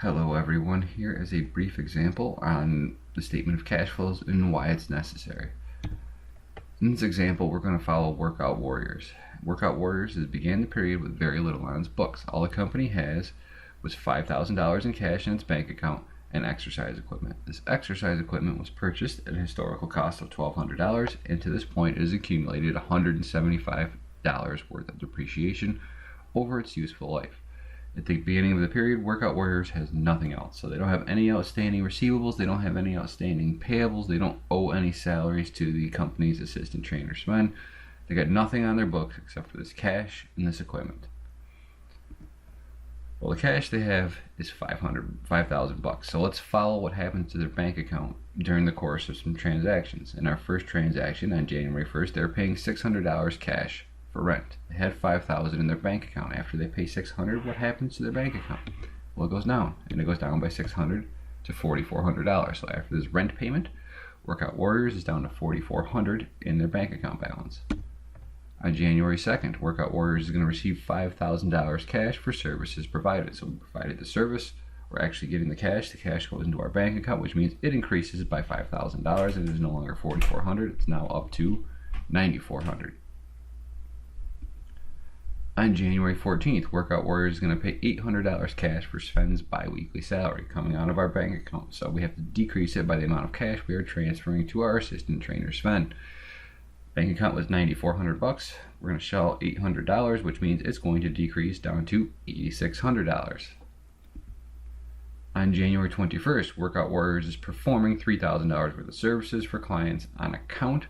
Hello everyone, here is a brief example on the statement of cash flows and why it's necessary. In this example, we're going to follow Workout Warriors. Workout Warriors began the period with very little on its books. All the company has was $5,000 in cash in its bank account and exercise equipment. This exercise equipment was purchased at a historical cost of $1,200, and to this point it has accumulated $175 worth of depreciation over its useful life. At the beginning of the period, Workout Warriors has nothing else. So they don't have any outstanding receivables, they don't have any outstanding payables, they don't owe any salaries to the company's assistant trainer Sven. They got nothing on their books except for this cash and this equipment. Well, the cash they have is $5,000. So let's follow what happened to their bank account during the course of some transactions. In our first transaction on January 1st, they were paying $600 cash for rent. They had $5,000 in their bank account. After they pay $600, what happens to their bank account? Well, it goes down, and it goes down by $600 to $4,400. So after this rent payment, Workout Warriors is down to $4,400 in their bank account balance. On January 2nd, Workout Warriors is going to receive $5,000 cash for services provided. So we provided the service, we're actually getting the cash goes into our bank account, which means it increases by $5,000, and it is no longer $4,400, it's now up to $9,400. On January 14th, Workout Warriors is going to pay $800 cash for Sven's bi-weekly salary coming out of our bank account. So we have to decrease it by the amount of cash we are transferring to our assistant trainer Sven. Bank account was $9,400. We're going to shell $800, which means it's going to decrease down to $8,600. On January 21st, Workout Warriors is performing $3,000 worth of services for clients on account.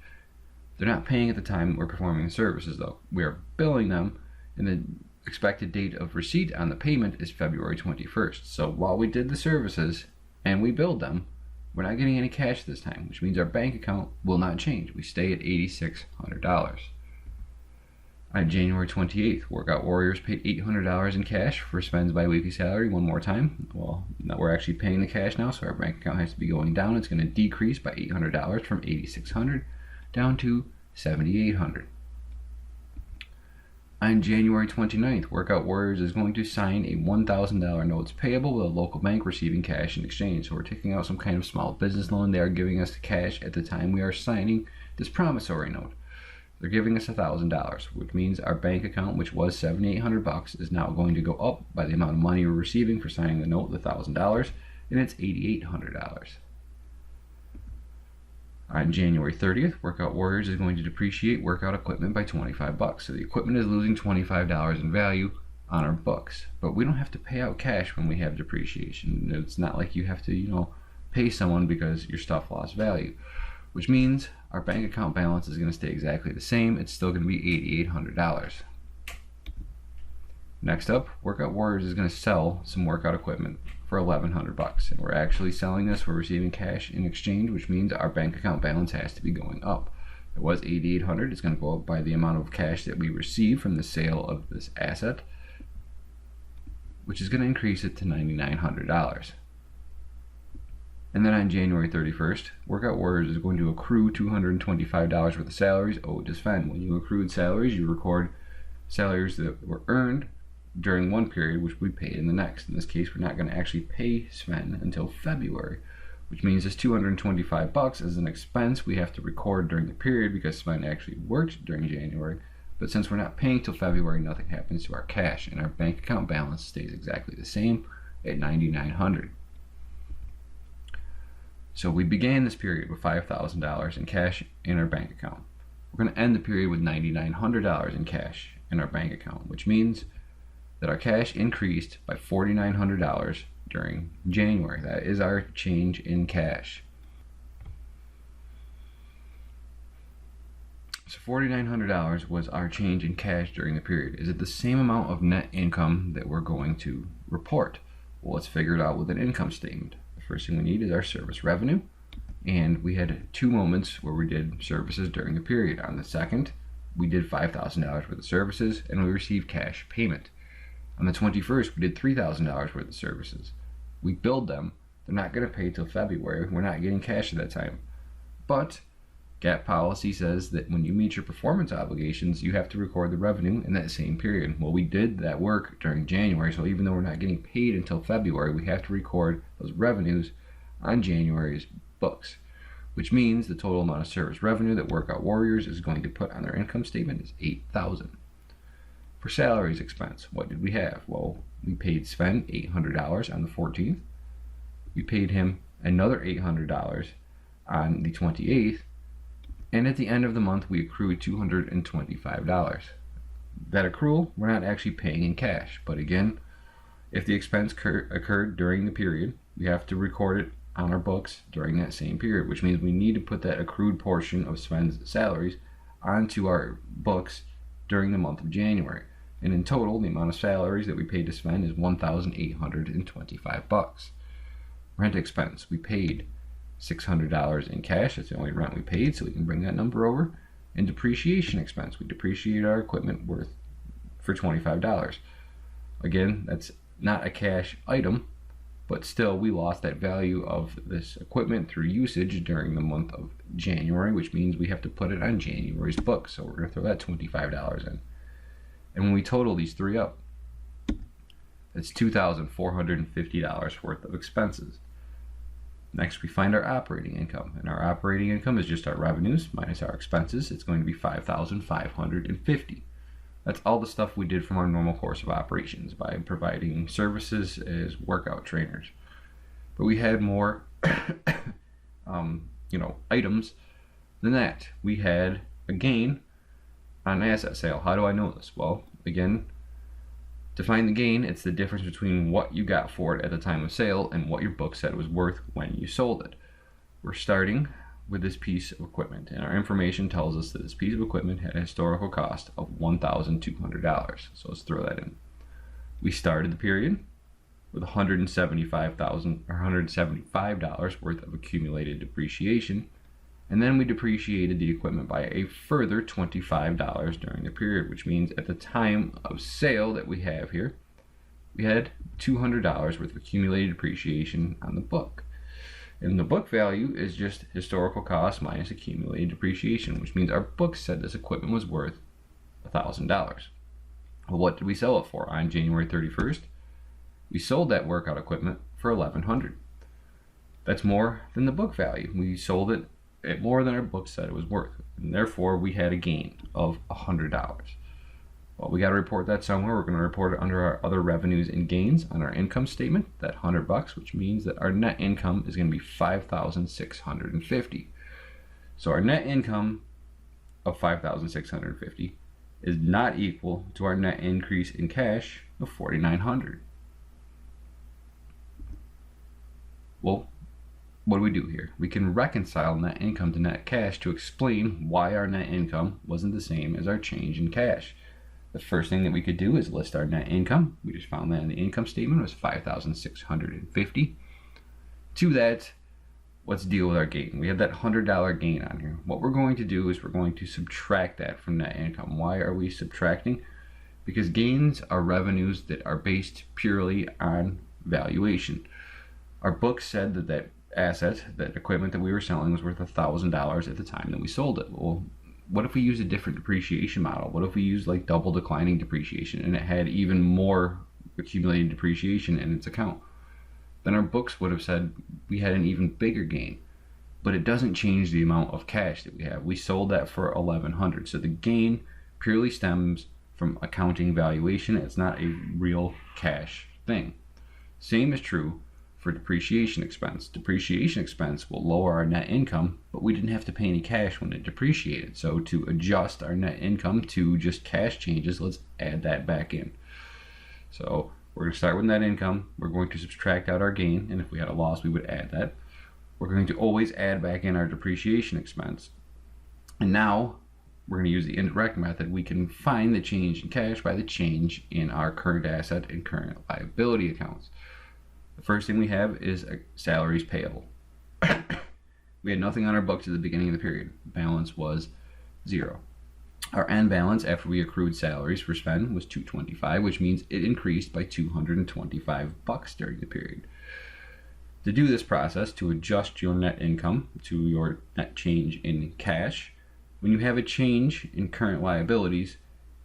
They're not paying at the time we're performing the services, though. We are billing them, and the expected date of receipt on the payment is February 21st. So while we did the services and we billed them, we're not getting any cash this time, which means our bank account will not change. We stay at $8,600. On January 28th, Workout Warriors paid $800 in cash for Sven's bi-weekly salary one more time. Well, now we're actually paying the cash now, so our bank account has to be going down. It's going to decrease by $800 from $8,600 down to $7,800. On January 29th, Workout Warriors is going to sign a $1,000 notes payable with a local bank receiving cash in exchange. So we're taking out some kind of small business loan. They are giving us the cash at the time we are signing this promissory note. They're giving us $1,000, which means our bank account, which was $7,800, is now going to go up by the amount of money we're receiving for signing the note, the $1,000, and it's $8,800. On January 30th, Workout Warriors is going to depreciate workout equipment by $25. So the equipment is losing $25 in value on our books. But we don't have to pay out cash when we have depreciation. It's not like you have to, pay someone because your stuff lost value. Which means our bank account balance is going to stay exactly the same. It's still going to be $8,800. Next up, Workout Warriors is going to sell some workout equipment for $1,100, and we're actually selling this. We're receiving cash in exchange, which means our bank account balance has to be going up. It was $8,800. It's going to go up by the amount of cash that we receive from the sale of this asset, which is going to increase it to $9,900. And then on January 31st, Workout Warriors is going to accrue $225 worth of salaries owed to Sven. When you accrued salaries, you record salaries that were earned during one period, which we paid in the next. In this case, we're not going to actually pay Sven until February, which means this $225 is an expense we have to record during the period because Sven actually worked during January. But since we're not paying till February, nothing happens to our cash, and our bank account balance stays exactly the same at $9,900. So we began this period with $5,000 in cash in our bank account. We're going to end the period with $9,900 in cash in our bank account, which means that our cash increased by $4,900 during January. That is our change in cash. So $4,900 was our change in cash during the period. Is it the same amount of net income that we're going to report? Well, let's figure it out with an income statement. The first thing we need is our service revenue. And we had two moments where we did services during the period. On the second, we did $5,000 worth of services and we received cash payment. On the 21st, we did $3,000 worth of services. We billed them. They're not going to pay till February. We're not getting cash at that time. But GAAP policy says that when you meet your performance obligations, you have to record the revenue in that same period. Well, we did that work during January, so even though we're not getting paid until February, we have to record those revenues on January's books, which means the total amount of service revenue that Workout Warriors is going to put on their income statement is $8,000. For salaries expense, what did we have? Well, we paid Sven $800 on the 14th. We paid him another $800 on the 28th. And at the end of the month, we accrued $225. That accrual, we're not actually paying in cash. But again, if the expense occurred during the period, we have to record it on our books during that same period, which means we need to put that accrued portion of Sven's salaries onto our books during the month of January. And in total, the amount of salaries that we paid to Sven is $1,825. Rent expense, we paid $600 in cash. That's the only rent we paid, so we can bring that number over. And depreciation expense, we depreciated our equipment for $25. Again, that's not a cash item, but still we lost that value of this equipment through usage during the month of January, which means we have to put it on January's books. So we're going to throw that $25 in. And when we total these three up, that's $2,450 worth of expenses. Next, we find our operating income, and our operating income is just our revenues minus our expenses. It's going to be $5,550. That's all the stuff we did from our normal course of operations by providing services as workout trainers. But we had more, items than that. We had a gain on an asset sale. How do I know this? Well, again, to find the gain, it's the difference between what you got for it at the time of sale and what your book said it was worth when you sold it. We're starting with this piece of equipment, and our information tells us that this piece of equipment had a historical cost of $1,200. So let's throw that in. We started the period with $175 worth of accumulated depreciation, and then we depreciated the equipment by a further $25 during the period, which means at the time of sale that we have here, we had $200 worth of accumulated depreciation on the book. And the book value is just historical cost minus accumulated depreciation, which means our book said this equipment was worth $1,000. Well, what did we sell it for on January 31st? We sold that workout equipment for $1,100. That's more than the book value. We sold it at more than our book said it was worth, and therefore we had a gain of $100. Well, we got to report that somewhere. We're going to report it under our other revenues and gains on our income statement, that $100, which means that our net income is going to be $5,650. So our net income of $5,650 is not equal to our net increase in cash of $4,900. Well, what do we do here? We can reconcile net income to net cash to explain why our net income wasn't the same as our change in cash. The first thing that we could do is list our net income. We just found that in the income statement was $5,650. To that, let's deal with our gain. We have that $100 gain on here. What we're going to do is we're going to subtract that from net income. Why are we subtracting? Because gains are revenues that are based purely on valuation. Our book said that that asset, that equipment that we were selling, was worth $1,000 at the time that we sold it. Well, what if we use a different depreciation model? What if we use like double declining depreciation and it had even more accumulated depreciation in its account? Then our books would have said we had an even bigger gain, but it doesn't change the amount of cash that we have. We sold that for $1,100. So the gain purely stems from accounting valuation. It's not a real cash thing. Same is true for depreciation expense. Depreciation expense will lower our net income, but we didn't have to pay any cash when it depreciated. So to adjust our net income to just cash changes, let's add that back in. So we're going to start with net income. We're going to subtract out our gain, and if we had a loss, we would add that. We're going to always add back in our depreciation expense. And now we're going to use the indirect method. We can find the change in cash by the change in our current asset and current liability accounts. The first thing we have is salaries payable. We had nothing on our books at the beginning of the period. Balance was $0. Our end balance after we accrued salaries for spend was $225, which means it increased by $225 during the period. To do this process, to adjust your net income to your net change in cash, when you have a change in current liabilities,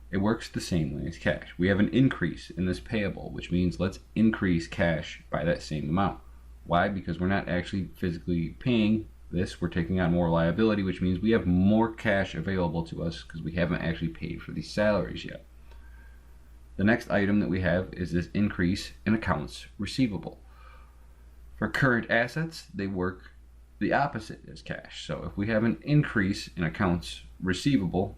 it works the same way as cash. We have an increase in this payable, which means let's increase cash by that same amount. Why? Because we're not actually physically paying this, we're taking on more liability, which means we have more cash available to us because we haven't actually paid for these salaries yet. The next item that we have is this increase in accounts receivable. For current assets, they work the opposite as cash. So if we have an increase in accounts receivable,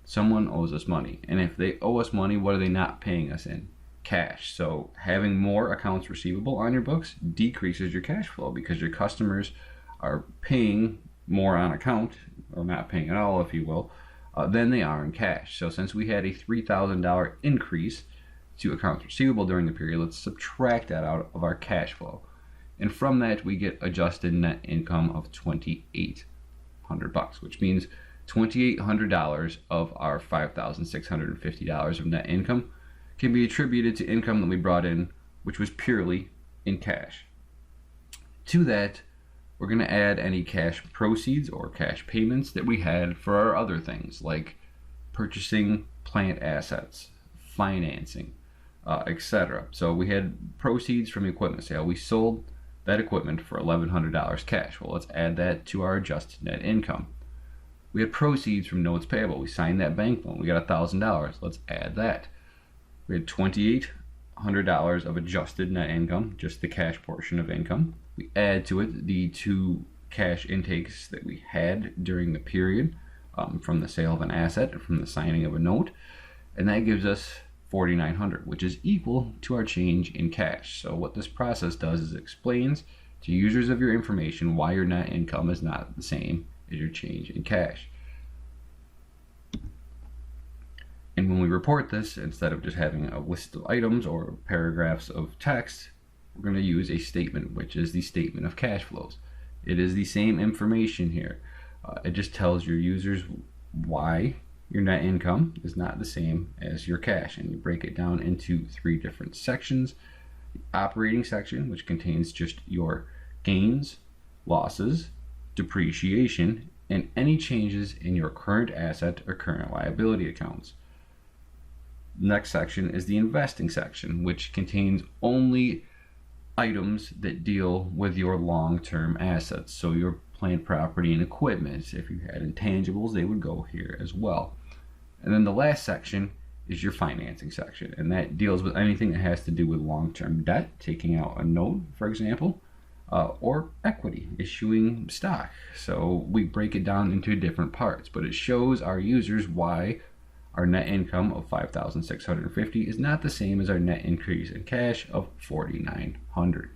someone owes us money. And if they owe us money, what are they not paying us in? Cash. So having more accounts receivable on your books decreases your cash flow because your customers are paying more on account, or not paying at all, if you will, than they are in cash. So since we had a $3,000 increase to accounts receivable during the period, let's subtract that out of our cash flow. And from that, we get adjusted net income of $2,800, which means $2,800 of our $5,650 of net income can be attributed to income that we brought in, which was purely in cash. To that, we're going to add any cash proceeds or cash payments that we had for our other things, like purchasing plant assets, financing, etc. So we had proceeds from the equipment sale. We sold that equipment for $1,100 cash. Well, let's add that to our adjusted net income. We had proceeds from notes payable. We signed that bank loan. We got $1,000. Let's add that. We had $2,800 of adjusted net income, just the cash portion of income. We add to it the two cash intakes that we had during the period from the sale of an asset and from the signing of a note, and that gives us $4,900, which is equal to our change in cash. So what this process does is it explains to users of your information why your net income is not the same as your change in cash. And when we report this, instead of just having a list of items or paragraphs of text, we're going to use a statement, which is the statement of cash flows. It is the same information here. It just tells your users why your net income is not the same as your cash, and you break it down into three different sections. The operating section, which contains just your gains, losses, depreciation, and any changes in your current asset or current liability accounts. Next section is the investing section, which contains only items that deal with your long-term assets. So your plant property and equipment. If you had intangibles, they would go here as well. And then the last section is your financing section, and that deals with anything that has to do with long-term debt, taking out a note, for example, or equity, issuing stock. So we break it down into different parts, but it shows our users why our net income of $5,650 is not the same as our net increase in cash of $4,900.